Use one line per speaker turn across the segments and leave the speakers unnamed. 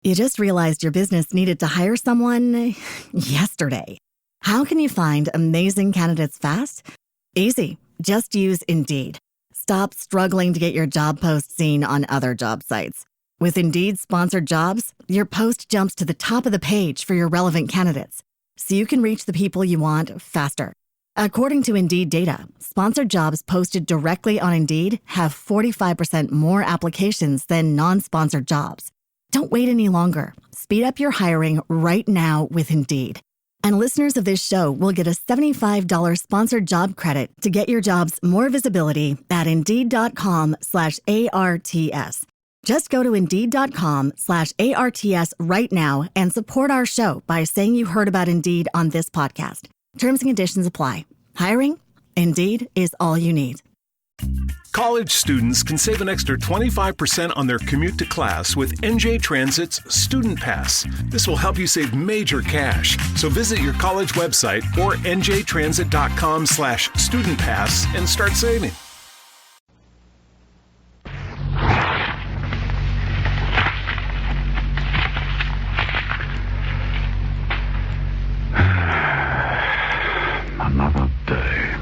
You just realized your business needed to hire someone yesterday. How can you find amazing candidates fast? Easy. Just use Indeed. Stop struggling to get your job post seen on other job sites. With Indeed sponsored jobs, your post jumps to the top of the page for your relevant candidates, so you can reach the people you want faster. According to Indeed data, sponsored jobs posted directly on Indeed have 45% more applications than non-sponsored jobs. Don't wait any longer. Speed up your hiring right now with Indeed. And listeners of this show will get a $75 sponsored job credit to get your jobs more visibility at Indeed.com/ARTS. Just go to Indeed.com/ARTS right now and support our show by saying you heard about Indeed on this podcast. Terms and conditions apply. Hiring? Indeed is all you need.
College students can save an extra 25% on their commute to class with NJ Transit's Student Pass. This will help you save major cash. So visit your college website or njtransit.com/student pass and start saving.
Another day.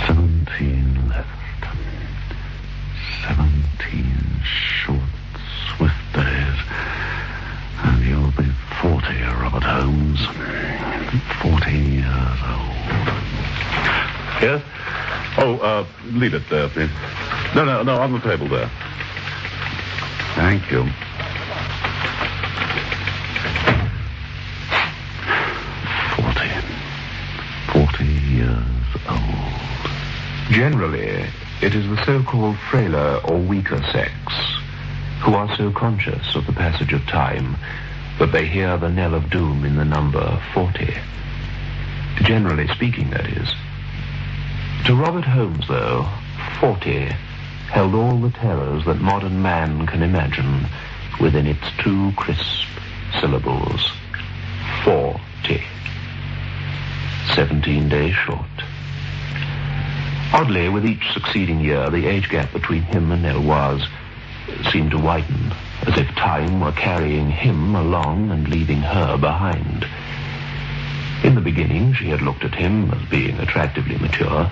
17 left. 17 short, swift days. And you'll be 40, Robert Holmes. 40 years old.
Yes? Oh, leave it there, please. No, on the table there.
Thank you. 40 years old.
Generally, it is the so-called frailer or weaker sex who are so conscious of the passage of time that they hear the knell of doom in the number 40. Generally speaking, that is. To Robert Holmes, though, 40 held all the terrors that modern man can imagine within its two crisp syllables. 40. 17 days short. Oddly, with each succeeding year, the age gap between him and Eloise seemed to widen, as if time were carrying him along and leaving her behind. In the beginning, she had looked at him as being attractively mature,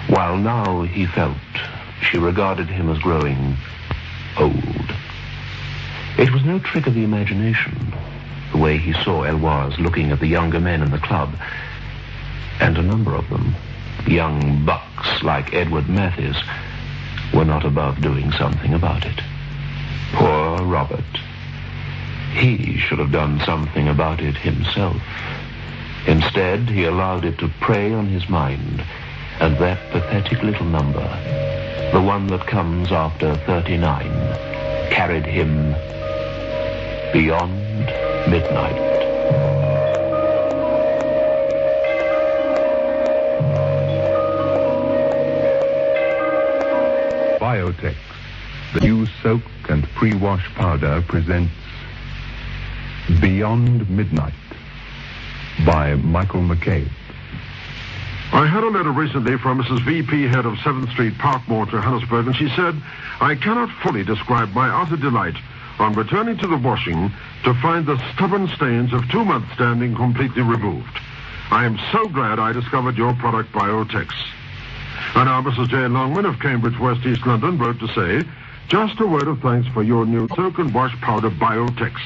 while now he felt she regarded him as growing old. It was no trick of the imagination, the way he saw Eloise looking at the younger men in the club, and a number of them, young bucks like Edward Mathis, were not above doing something about it. Poor Robert. He should have done something about it himself. Instead, he allowed it to prey on his mind, and that pathetic little number, the one that comes after 39, carried him beyond midnight.
Biotex, the new soak and pre-wash powder, presents Beyond Midnight by Michael McCabe.
I had a letter recently from Mrs. V.P., head of 7th Street, Parkmore, Johannesburg, and she said, "I cannot fully describe my utter delight on returning to the washing to find the stubborn stains of 2 months' standing completely removed. I am so glad I discovered your product, Biotex." And now Mrs. Jane Longman of Cambridge, West East London, wrote to say, "Just a word of thanks for your new soak and wash powder, Biotex.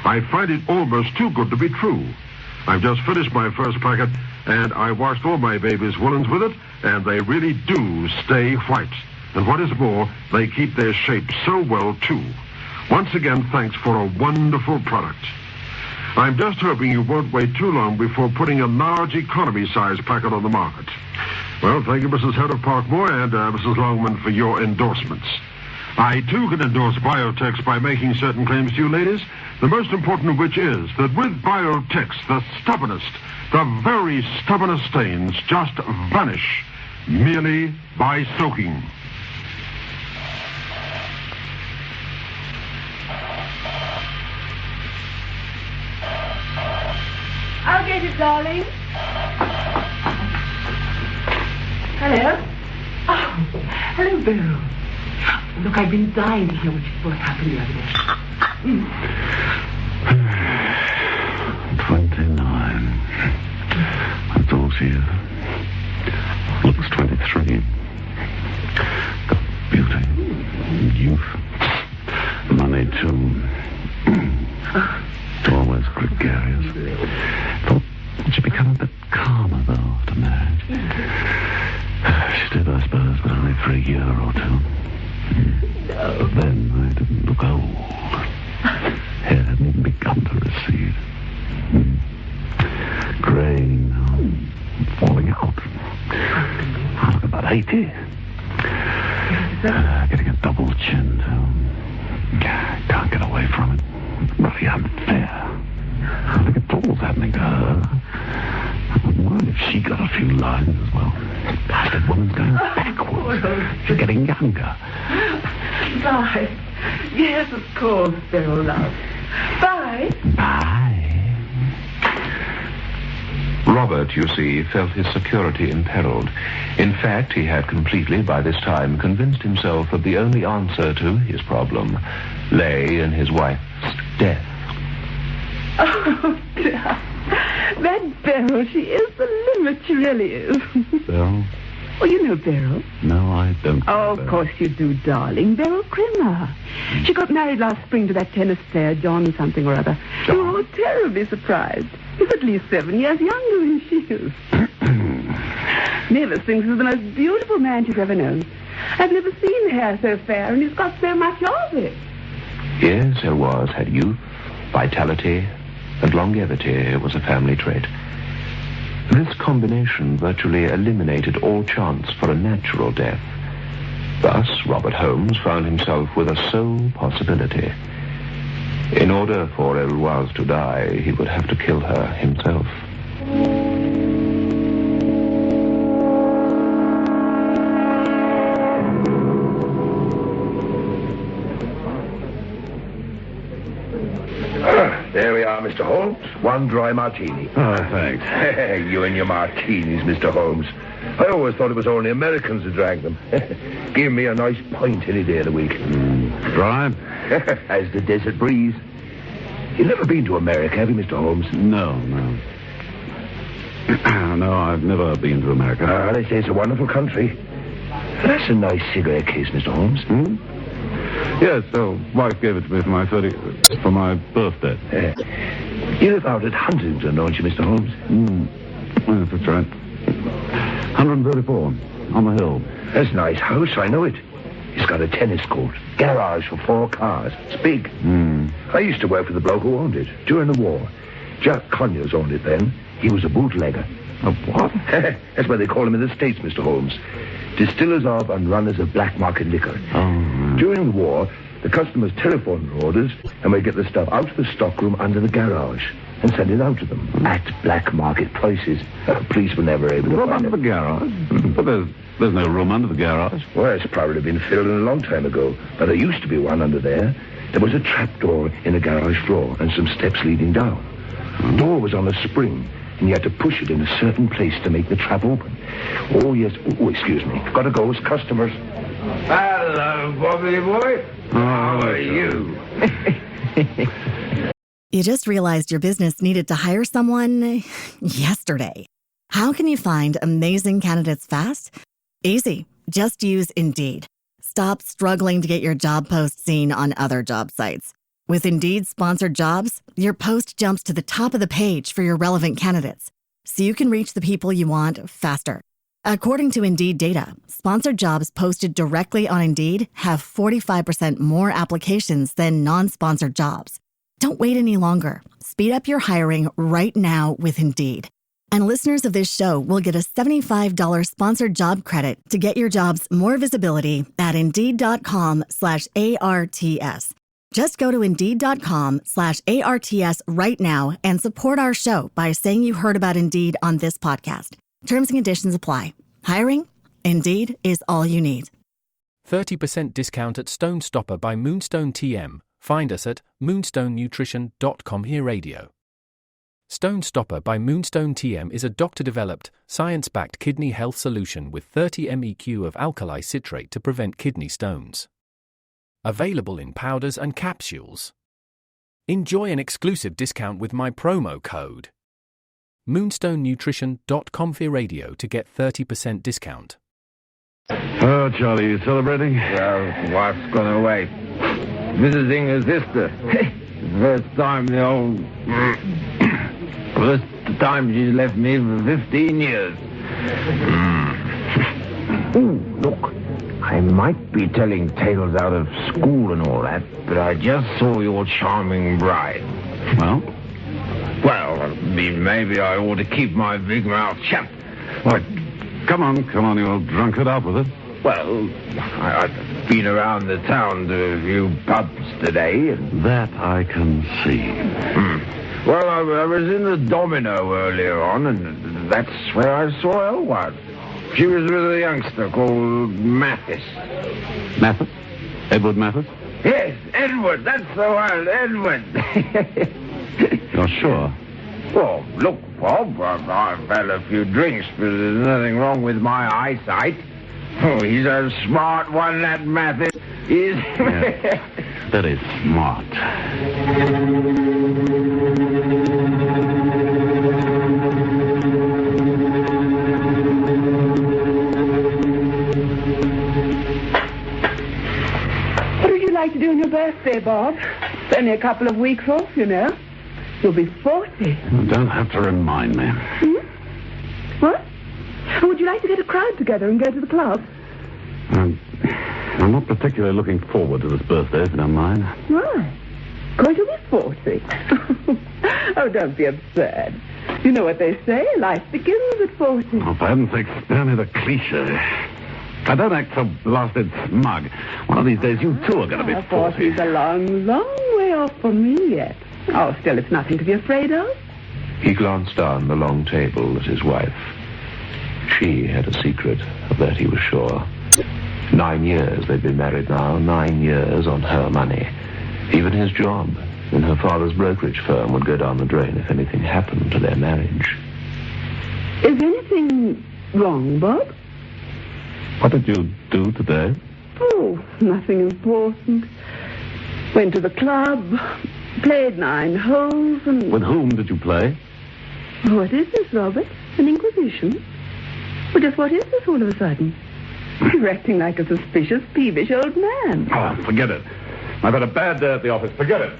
I find it almost too good to be true. I've just finished my first packet, and I washed all my baby's woolens with it, and they really do stay white. And what is more, they keep their shape so well, too. Once again, thanks for a wonderful product. I'm just hoping you won't wait too long before putting a large economy-size packet on the market." Well, thank you, Mrs. Head of Parkmore, and Mrs. Longman, for your endorsements. I, too, can endorse Biotex by making certain claims to you, ladies, the most important of which is that with Biotex, the stubbornest, the very stubbornest stains just vanish merely by soaking.
I'll get it, darling. Hello? Oh, hello, Beryl. Look, I've been dying to hear what happened the other day.
me, too. Always gregarious. Thought she'd become a bit calmer, though, after marriage. She did, I suppose, but only for a year or two. Then I didn't look old. Hair hadn't even begun to recede. Graying now, falling out. I look about 80. Getting a double chin, too. Can't get away from it. Really unfair. I think it's all happening to her. What if she got a few lines as well? Bastard woman's going backwards. She's getting younger.
Bye. Yes, of course, Beryl, love. Bye.
Bye.
Robert, you see, felt his security imperiled. In fact, he had completely, by this time, convinced himself that the only answer to his problem lay in his wife's death.
Oh, dear. That Beryl, she is the limit, she really is.
Beryl?
Oh, you know Beryl?
No, I don't.
Oh, of course you do, darling. Beryl Grimmer. She got married last spring to that tennis player, John something or other. We were all terribly surprised. He's at least 7 years younger than she is. Mavis thinks he's the most beautiful man she's ever known. I've never seen hair so fair, and he's got so much of it.
Yes, Eloise had youth, vitality, and longevity. It was a family trait. This combination virtually eliminated all chance for a natural death. Thus, Robert Holmes found himself with a sole possibility. In order for Eloise to die, he would have to kill her himself.
There we are, Mr. Holmes. One dry martini.
Oh, thanks.
You and your martinis, Mr. Holmes. I always thought it was only Americans who drank them. Give me a nice pint any day of the week.
Dry?
As the desert breeze. You've never been to America, have you, Mr. Holmes?
No. No, I've never been to America.
They say it's a wonderful country. That's a nice cigarette case, Mr. Holmes.
Yes, so wife gave it to me for my birthday.
You live out at Huntington, don't you, Mr. Holmes?
Yes, that's right. 134 on the hill.
That's a nice house, I know it. It's got a tennis court, garage for 4 cars. It's big. I used to work for the bloke who owned it during the war. Jack Conyers owned it then. He was a bootlegger.
A what?
That's what they call him in the States, Mr. Holmes. Distillers of and runners of black market liquor. During the war, the customers telephoned their orders, and we'd get the stuff out of the stockroom under the garage and send it out to them at black market prices. Police were never able to
Room
find
under
it.
the garage? But there's no room under the garage.
Well, it's probably been filled in a long time ago, but there used to be one under there. There was a trapdoor in the garage floor and some steps leading down. The door was on a spring, and you had to push it in a certain place to make the trap open. Oh, yes. Oh, excuse me. Gotta go. It's customers. Hello, Bobby boy. How are you?
You just realized your business needed to hire someone yesterday. How can you find amazing candidates fast? Easy. Just use Indeed. Stop struggling to get your job post seen on other job sites. With Indeed sponsored jobs, your post jumps to the top of the page for your relevant candidates, so you can reach the people you want faster. According to Indeed data, sponsored jobs posted directly on Indeed have 45% more applications than non-sponsored jobs. Don't wait any longer. Speed up your hiring right now with Indeed. And listeners of this show will get a $75 sponsored job credit to get your jobs more visibility at Indeed.com/ARTS. Just go to Indeed.com/ARTS right now and support our show by saying you heard about Indeed on this podcast. Terms and conditions apply. Hiring? Indeed is all you need.
30% discount at Stone Stopper by Moonstone TM. Find us at moonstonenutrition.com. Here radio. Stone Stopper by Moonstone TM is a doctor-developed, science-backed kidney health solution with 30 MEq of alkali citrate to prevent kidney stones. Available in powders and capsules. Enjoy an exclusive discount with my promo code moonstonenutrition.com for radio to get 30% discount.
Oh, Charlie, you celebrating?
Well, wife's gone away.
visiting her sister. First time she's left me for 15 years. Ooh, look. I might be telling tales out of school and all that, but I just saw your charming bride.
Well?
Well, I mean, maybe I ought to keep my big mouth shut.
What? Come on, you'll drunk it up with it.
Well, I've been around the town to a few pubs today, and...
That I can see.
Well, I was in the Domino earlier on, and that's where I saw Elwood. She was with a youngster called Mathis.
Mathis? Edward Mathis?
Yes, Edward, that's the one, Edward.
You're sure?
Well, look, Bob, I've had a few drinks, but there's nothing wrong with my eyesight. Oh, he's a smart one, that Mathis is.
Yeah, very smart.
What would you like to do on your birthday, Bob? It's only a couple of weeks off, you know. You'll be 40.
You don't have to remind me.
What? Or would you like to get a crowd together and go to the club?
I'm not particularly looking forward to this birthday, if you don't mind.
Why? Going to be 40. Oh, don't be absurd. You know what they say, life begins at 40.
Oh, for heaven's sake, spare me the cliche. I don't act so blasted smug. One of these days, you too are going to be 40.
40's a long, long way off from me yet. Oh, still, it's nothing to be afraid of.
He glanced down the long table at his wife. She had a secret, of that he was sure. 9 years they'd been married now, 9 years on her money. Even his job in her father's brokerage firm would go down the drain if anything happened to their marriage.
Is anything wrong, Bob?
What did you do today?
Oh, nothing important. Went to the club, played 9 holes, and...
With whom did you play?
What is this, Robert? An inquisition? Well, just what is this all of a sudden? You're acting like a suspicious, peevish old man.
Oh, forget it. I've had a bad day at the office. Forget it.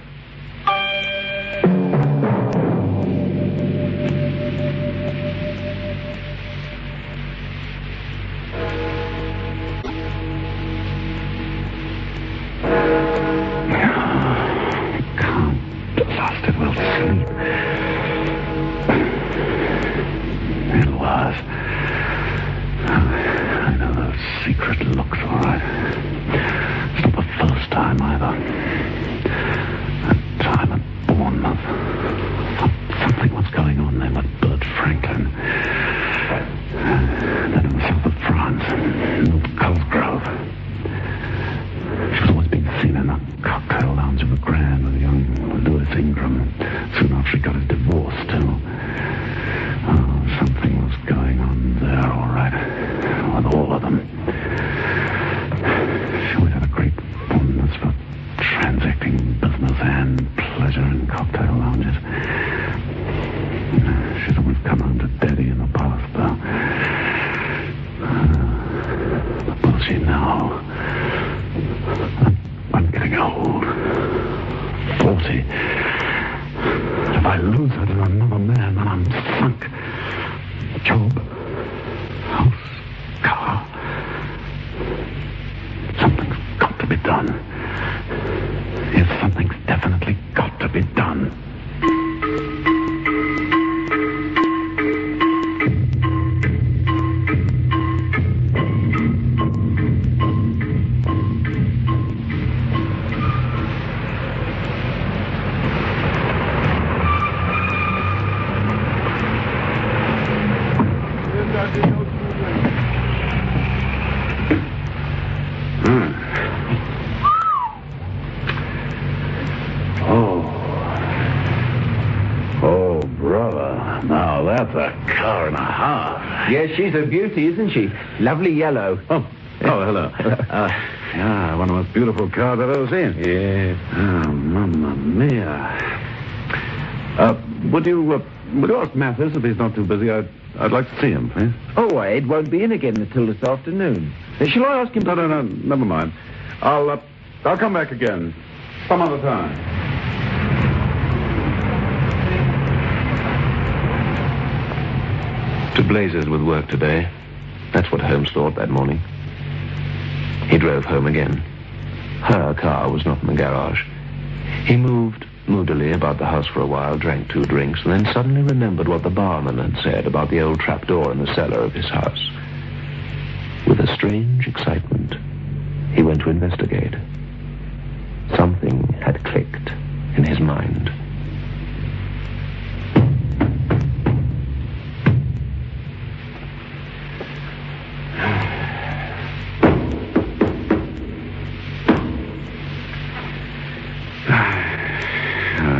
Yes, she's a beauty, isn't she? Lovely yellow.
Oh, hello. Yeah, one of the most beautiful cars I've ever seen.
Yeah.
Oh, mamma mia. Would you ask Mathis if he's not too busy? I'd like to see him, please.
Oh, Ed won't be in again until this afternoon. Shall I ask him?
No, never mind. I'll come back again. some other time.
To blazes with work today. That's what Holmes thought that morning. He drove home again. Her car was not in the garage. He moved moodily about the house for a while, drank 2 drinks, and then suddenly remembered what the barman had said about the old trapdoor in the cellar of his house. With a strange excitement, he went to investigate. Something had clicked in his mind.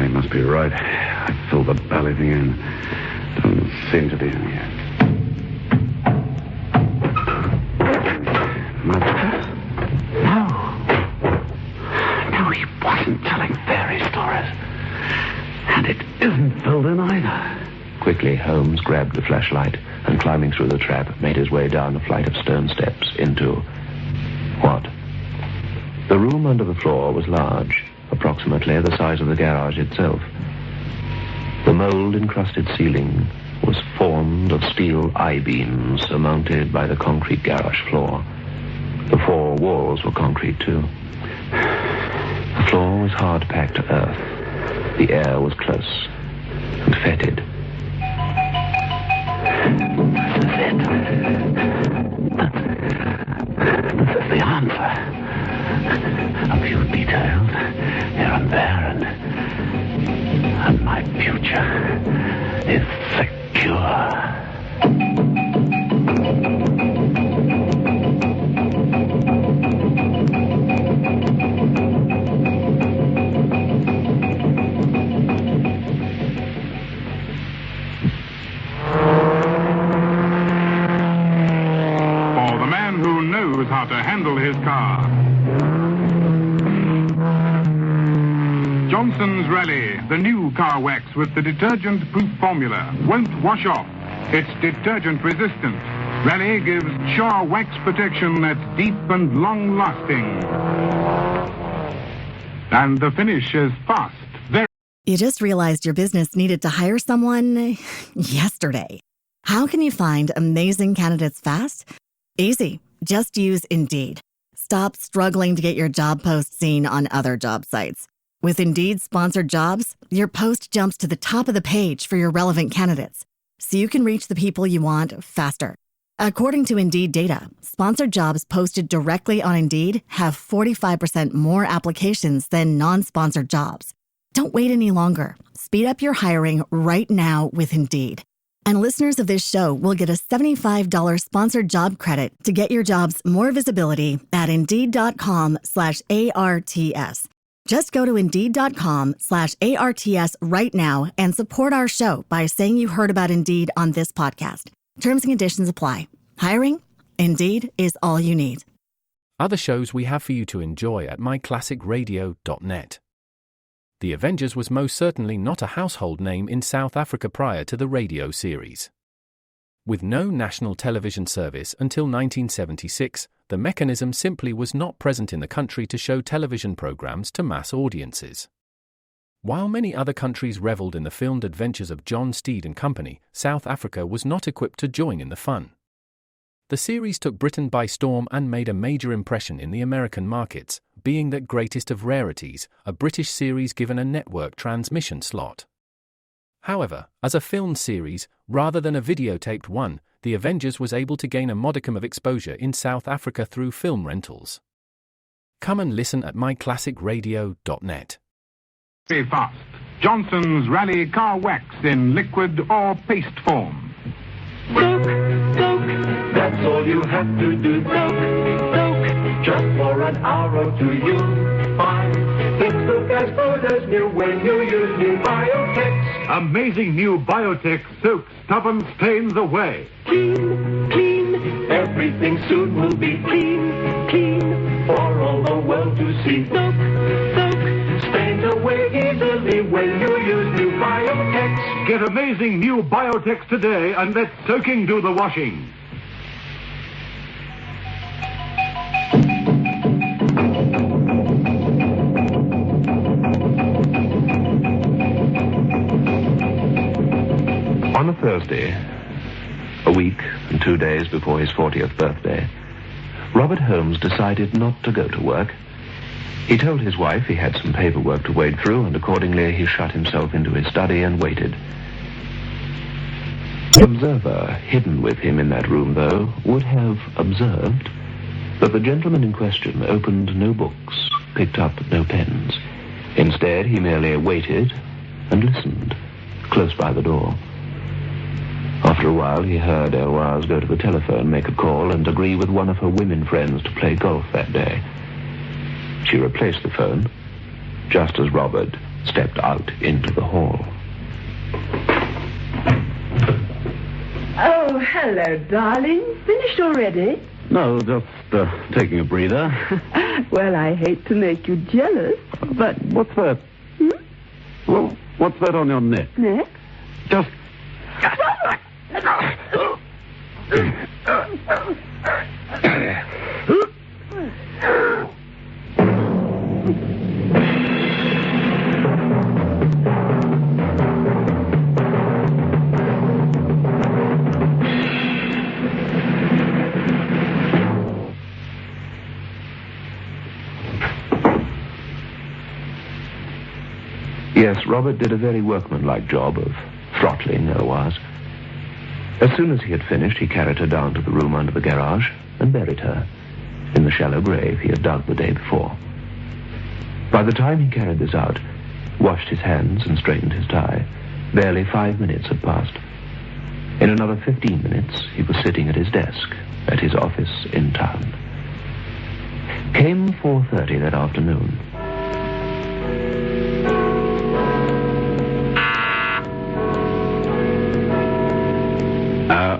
He must be right. I filled the bally thing in. Doesn't seem to be in here. No, he wasn't telling fairy stories. And it isn't filled in either.
Quickly, Holmes grabbed the flashlight and, climbing through the trap, made his way down a flight of stone steps into... what? The room under the floor was large, approximately the size of the garage itself. The mold-encrusted ceiling was formed of steel I-beams surmounted by the concrete garage floor. The 4 walls were concrete, too. The floor was hard-packed earth. The air was close and fetid.
This is the answer. A few details here and there, and my future is secure.
For the man who knows how to handle his car. Johnson's Raleigh, the new car wax with the detergent-proof formula, won't wash off. It's detergent-resistant. Raleigh gives sure wax protection that's deep and long-lasting. And the finish is fast.
You just realized your business needed to hire someone yesterday. How can you find amazing candidates fast? Easy. Just use Indeed. Stop struggling to get your job post seen on other job sites. With Indeed sponsored jobs, your post jumps to the top of the page for your relevant candidates, so you can reach the people you want faster. According to Indeed data, sponsored jobs posted directly on Indeed have 45% more applications than non-sponsored jobs. Don't wait any longer. Speed up your hiring right now with Indeed. And listeners of this show will get a $75 sponsored job credit to get your jobs more visibility at Indeed.com/ARTS. Just go to Indeed.com/ARTS right now and support our show by saying you heard about Indeed on this podcast. Terms and conditions apply. Hiring? Indeed is all you need.
Other shows we have for you to enjoy at myclassicradio.net. The Avengers was most certainly not a household name in South Africa prior to the radio series. With no national television service until 1976, the mechanism simply was not present in the country to show television programs to mass audiences. While many other countries reveled in the filmed adventures of John Steed and company, South Africa was not equipped to join in the fun. The series took Britain by storm and made a major impression in the American markets, being that greatest of rarities, a British series given a network transmission slot. However, as a film series, rather than a videotaped one, The Avengers was able to gain a modicum of exposure in South Africa through film rentals. Come and listen at myclassicradio.net.
Very fast. Johnson's Raleigh car wax in liquid or paste form.
Soak, soak, that's all you have to do. Soak, soak, just for an hour or two you'll find it's look as good as new when you use new Biotex.
Amazing new Biotex soap stubborn stains away.
Clean, clean, everything soon will be clean, clean, for all the world to see. Soak, soak, stains away easily when you use new Biotex.
Get amazing new Biotex today and let soaking do the washing.
Thursday, a week and 2 days before his 40th birthday, Robert Holmes decided not to go to work. He told his wife he had some paperwork to wade through, and accordingly he shut himself into his study and waited. The observer hidden with him in that room, though, would have observed that the gentleman in question opened no books, picked up no pens. Instead, he merely waited and listened, close by the door. After a while, he heard Eloise go to the telephone, make a call, and agree with one of her women friends to play golf that day. She replaced the phone just as Robert stepped out into the hall.
Oh, hello, darling. Finished already?
No, just taking a breather.
Well, I hate to make you jealous, but...
What's that? Well, what's that on your neck?
Neck?
Just...
Yes, Robert did a very workmanlike job of throttling Eloise. As soon as he had finished, he carried her down to the room under the garage and buried her in the shallow grave he had dug the day before. By the time he carried this out, washed his hands and straightened his tie, barely 5 minutes had passed. In another 15 minutes, he was sitting at his desk at his office in town. Came 4:30 that afternoon.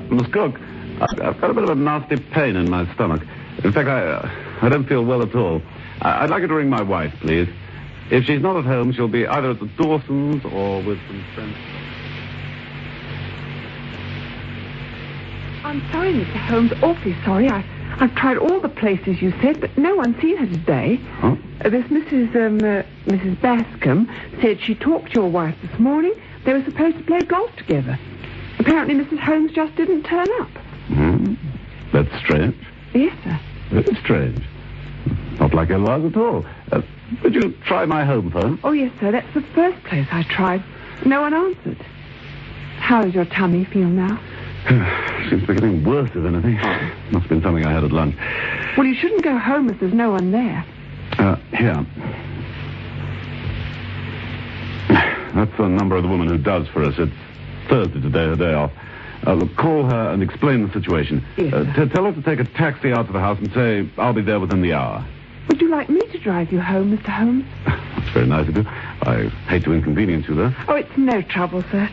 Miss Cook, I've got a bit of a nasty pain in my stomach. In fact, I don't feel well at all. I'd like you to ring my wife, please. If she's not at home, she'll be either at the Dawsons or with some friends.
I'm sorry, Mr. Holmes. Awfully sorry. I've tried all the places you said, but no one's seen her today.
Huh?
This Mrs. Bascom said she talked to your wife this morning. They were supposed to play golf together. Apparently, Mrs. Holmes just didn't turn up.
That's strange.
Yes, sir.
Very strange. Not like Eloise at all. Would you try my home phone?
Oh, yes, sir. That's the first place I tried. No one answered. How does your tummy feel now?
Seems to be getting worse, if anything. Must have been something I had at lunch.
Well, you shouldn't go home if there's no one there.
Here. That's the number of the woman who does for us. It's Thursday today, her day off. Call her and explain the situation.
Yes,
tell her to take a taxi out to the house and say, I'll be there within the hour.
Would you like me to drive you home, Mr. Holmes?
That's very nice of you. I hate to inconvenience you, though.
Oh, it's no trouble, sir.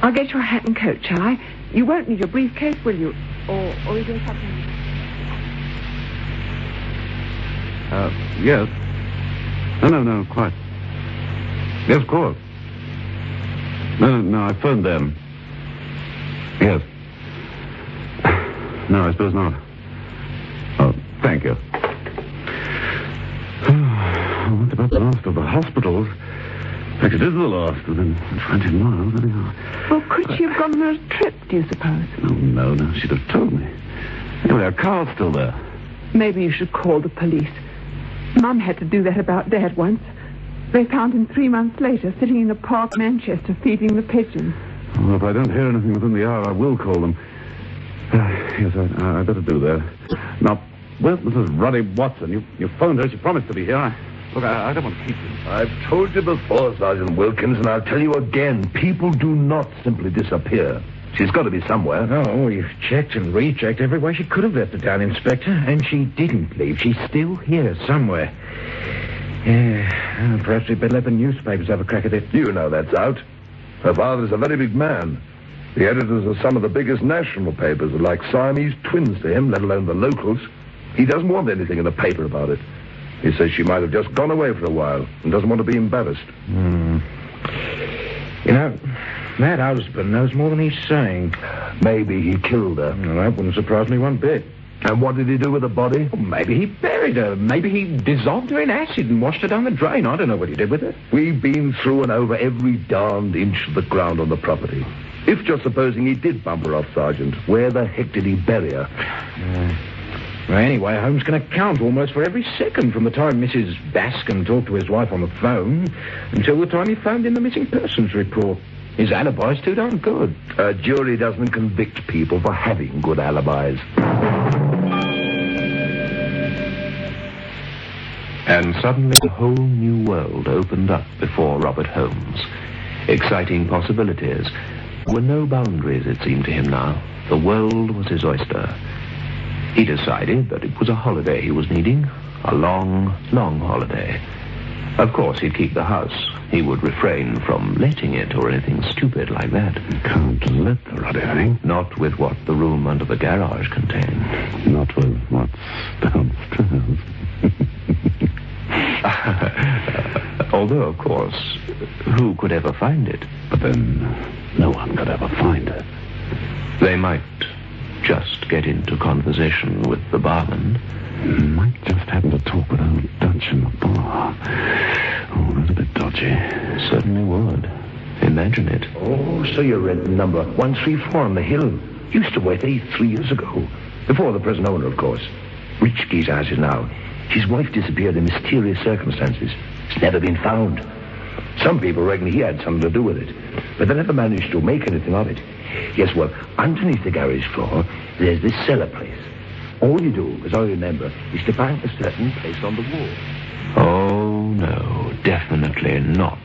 I'll get your hat and coat, shall I? You won't need your briefcase, will you? Or is there something...
Yes. No, quite. Yes, of course. No, I phoned them. Yes. No, I suppose not. Oh, thank you. What about the last of the hospitals? In fact, it is the last within 20 miles, anyhow.
Well, could she have gone on a trip, do you suppose?
No, she'd have told me. Anyway, our car's still there.
Maybe you should call the police. Mum had to do that about Dad once. They found him 3 months later, sitting in a park, Manchester, feeding the pigeons.
Well, if I don't hear anything within the hour, I will call them. Yes, I better do that. Now, where's Mrs. Ruddy Watson? You phoned her. She promised to be here. Look, I don't want to keep you.
I've told you before, Sergeant Wilkins, and I'll tell you again. People do not simply disappear. She's got to be somewhere.
No, we've checked and rechecked everywhere she could have left it down, Inspector, and she didn't leave. She's still here somewhere. Yeah, perhaps we'd better let the newspapers have a crack at it.
You know that's out. Her father's a very big man. The editors of some of the biggest national papers are like Siamese twins to him, let alone the locals. He doesn't want anything in the paper about it. He says she might have just gone away for a while and doesn't want to be embarrassed.
You know, that husband knows more than he's saying.
Maybe he killed her.
Well, that wouldn't surprise me one bit.
And what did he do with the body?
Well, maybe he buried her. Maybe he dissolved her in acid and washed her down the drain. I don't know what he did with her.
We've been through and over every darned inch of the ground on the property. If just supposing he did bump her off, Sergeant, where the heck did he bury her?
Well, anyway, Holmes can account almost for every second from the time Mrs. Bascom talked to his wife on the phone until the time he phoned in the missing persons report. His alibi's too darn good.
A jury doesn't convict people for having good alibis.
And suddenly a whole new world opened up before Robert Holmes. Exciting possibilities. There were no boundaries, it seemed to him now. The world was his oyster. He decided that it was a holiday he was needing. A long, long holiday. Of course, he'd keep the house. He would refrain from letting it or anything stupid like that.
You can't let the ruddy thing.
Not with what the room under the garage contained.
Not with what's downstairs.
Although, of course, who could ever find it?
But then, no one could ever find it.
They might just get into conversation with the barman.
Might just happen to talk with old Dutch in the bar. Oh, that's a bit dodgy.
Certainly would. Imagine it.
Oh, so you read number 134 on the hill. Used to wait 3 years ago. Before the present owner, of course. Rich geezer has it now. His wife disappeared in mysterious circumstances. It's never been found. Some people reckon he had something to do with it, but they never managed to make anything of it. Yes, well, underneath the garage floor, there's this cellar place. All you do, as I remember, is to find a certain place on the wall.
Oh, no, definitely not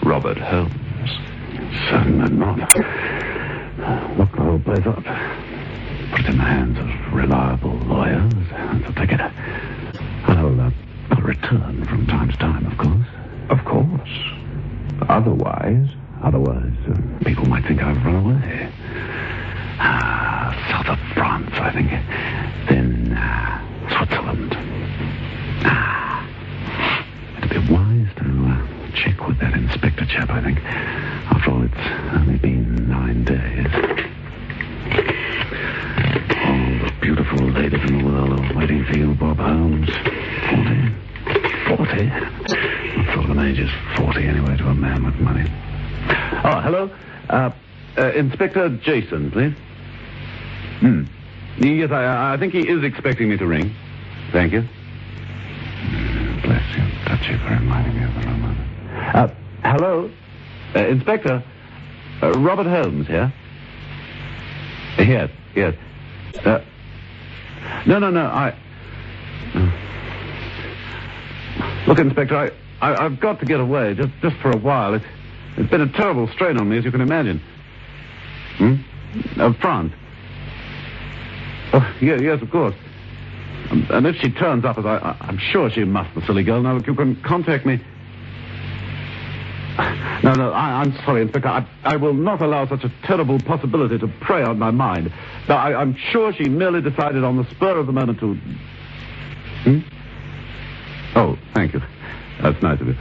Robert Holmes.
Certainly not. Lock the whole place up. Put it in the hands of reliable lawyers. That's a ticket. I'll return from time to time, of course.
Of course. Otherwise,
people might think I've run away. South of France, I think. Then, Switzerland. It'd be wise to check with that inspector chap, I think. After all, it's only been 9 days. All the beautiful ladies in the world are waiting for you, Bob Holmes. 40? What sort of an age is 40 anyway to a man with money?
Oh, hello. Inspector Jason, please. Yes, I think he is expecting me to ring. Thank you.
Bless you, Dutchy, for reminding me of the Roman.
Hello. Inspector. Robert Holmes here. Yes. No. Look, Inspector, I've got to get away, just for a while. It's been a terrible strain on me, as you can imagine. France. Oh, yes, of course. And if she turns up, as I'm sure she must, the silly girl. Now, look, you can contact me. No, I'm sorry, Inspector. I will not allow such a terrible possibility to prey on my mind. Now, I'm sure she merely decided on the spur of the moment to... Oh, thank you. That's nice of you.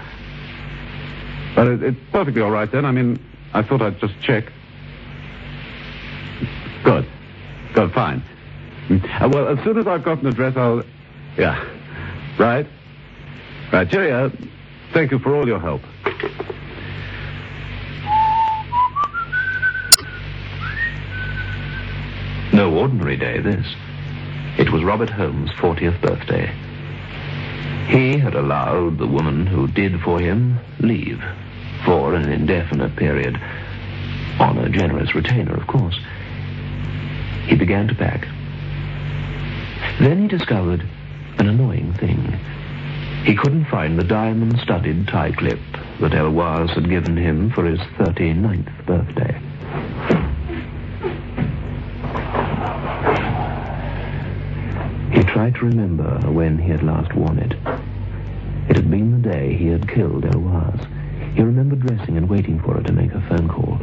But it's perfectly all right then. I mean, I thought I'd just check. Good, fine. Well, as soon as I've got an address, I'll... Yeah. Right. Cheerio. Thank you for all your help.
No ordinary day, this. It was Robert Holmes' 40th birthday. He had allowed the woman who did for him leave for an indefinite period, on a generous retainer, of course. He began to pack. Then he discovered an annoying thing. He couldn't find the diamond-studded tie clip that Eloise had given him for his 39th birthday. He tried to remember when he had last worn it. It had been the day he had killed Eloise. He remembered dressing and waiting for her to make a phone call.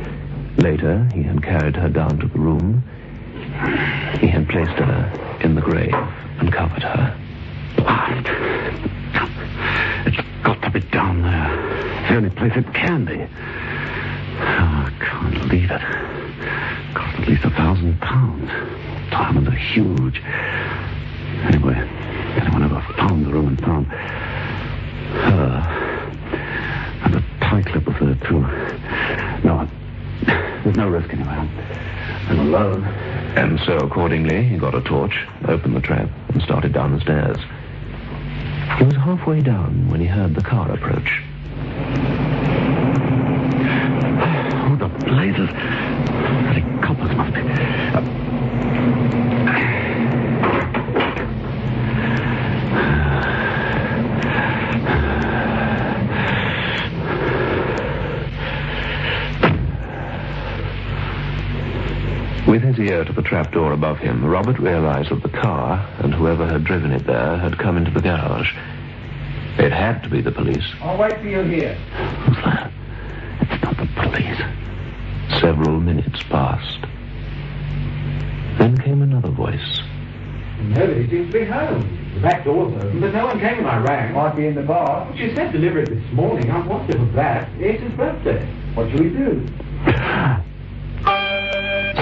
Later, he had carried her down to the room. He had placed her in the grave and covered her.
Blast. It's got to be down there. It's the only place it can be. Oh, I can't leave it. Cost at least £1,000. Diamonds are huge. Anyway, anyone ever found the room and found her? And a tie clip of her, too. No, there's no risk anyway. I'm alone.
And so, accordingly, he got a torch, opened the trap, and started down the stairs. He was halfway down when he heard the car approach.
Oh, the blazes. The coppers must be...
With his ear to the trapdoor above him, Robert realized that the car, and whoever had driven it there, had come into the garage. It had to be the police.
I'll wait for you here.
Who's that? It's not the police.
Several minutes passed. Then came another voice.
Nobody seems to be home. The back door's open, but no one came when I rang. Might be in the bar. But you said deliver it this morning. I wondered of that. It's his birthday. What shall we do?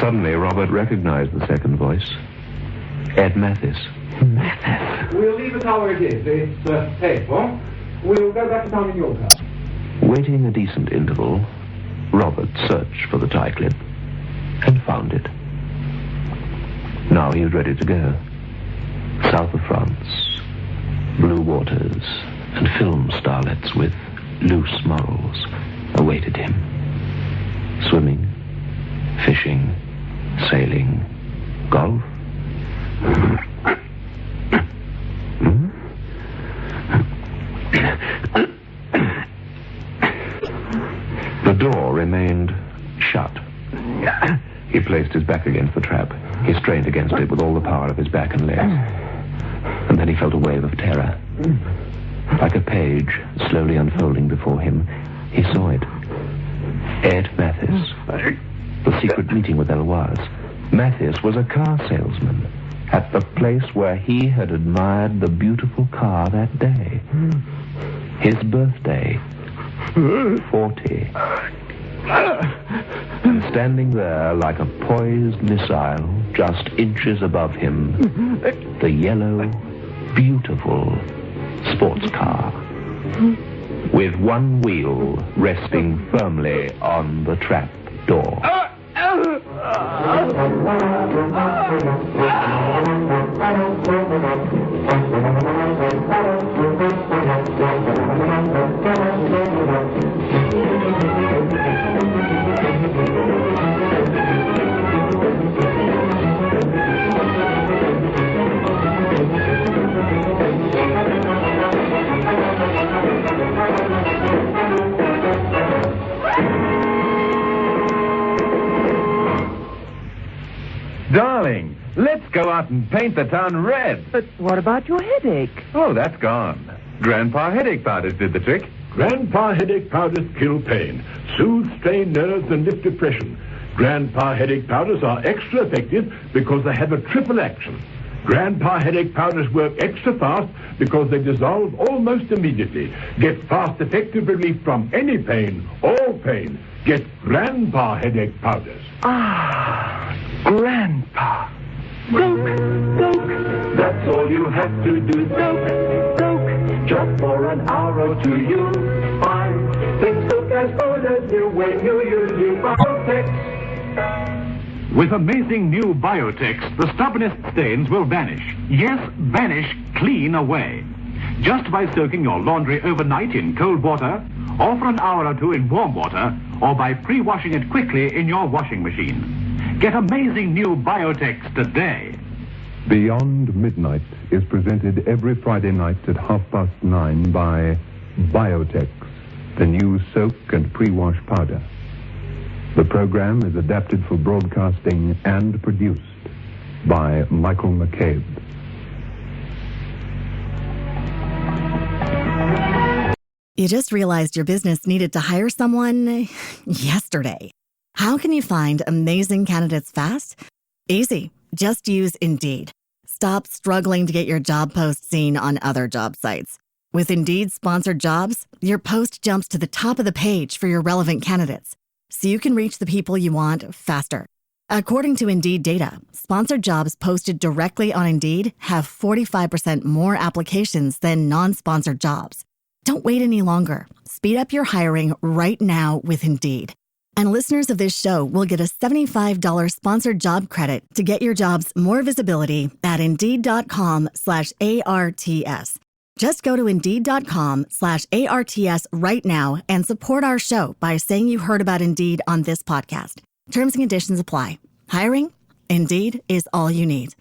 Suddenly, Robert recognized the second voice. Ed Mathis.
Mathis.
We'll leave the car where it is. It's paid for. We'll go back to town in your car.
Waiting a decent interval, Robert searched for the tie clip and found it. Now he was ready to go. South of France, blue waters, and film starlets with loose morals awaited him. Swimming, fishing, sailing, golf. The door remained shut. He placed his back against the trap. He strained against it with all the power of his back and legs. And then he felt a wave of terror. Like a page slowly unfolding before him, he saw it. Ed Mathis. The secret meeting with Eloise. Mathis was a car salesman at the place where he had admired the beautiful car that day. His birthday. 40. And standing there like a poised missile, just inches above him, the yellow, beautiful sports car. With one wheel resting firmly on the trap door.
Darling, let's go out and paint the town red.
But what about your headache?
Oh, that's gone. Grandpa headache powders did the trick.
Grandpa headache powders kill pain, soothe strained nerves, and lift depression. Grandpa headache powders are extra effective because they have a triple action. Grandpa headache powders work extra fast because they dissolve almost immediately. Get fast, effective relief from any pain, all pain. Get Grandpa headache powders.
Ah, Grandpa. Soak, soak. That's all you have to do. Soak, soak. Just for an hour or two you'll find things look as good as new when you use new Biotex.
With amazing new Biotex, the stubbornest stains will vanish. Yes, vanish clean away. Just by soaking your laundry overnight in cold water, or for an hour or two in warm water, or by pre-washing it quickly in your washing machine. Get amazing new Biotex today.
Beyond Midnight is presented every Friday night at 9:30 by Biotex, the new soak and pre-wash powder. The program is adapted for broadcasting and produced by Michael McCabe.
You just realized your business needed to hire someone yesterday. How can you find amazing candidates fast? Easy. Just use Indeed. Stop struggling to get your job post seen on other job sites. With Indeed sponsored jobs, your post jumps to the top of the page for your relevant candidates, so you can reach the people you want faster. According to Indeed data, sponsored jobs posted directly on Indeed have 45% more applications than non-sponsored jobs. Don't wait any longer. Speed up your hiring right now with Indeed. And listeners of this show will get a $75 sponsored job credit to get your jobs more visibility at Indeed.com/ARTS. Just go to Indeed.com/ARTS right now and support our show by saying you heard about Indeed on this podcast. Terms and conditions apply. Hiring? Indeed is all you need.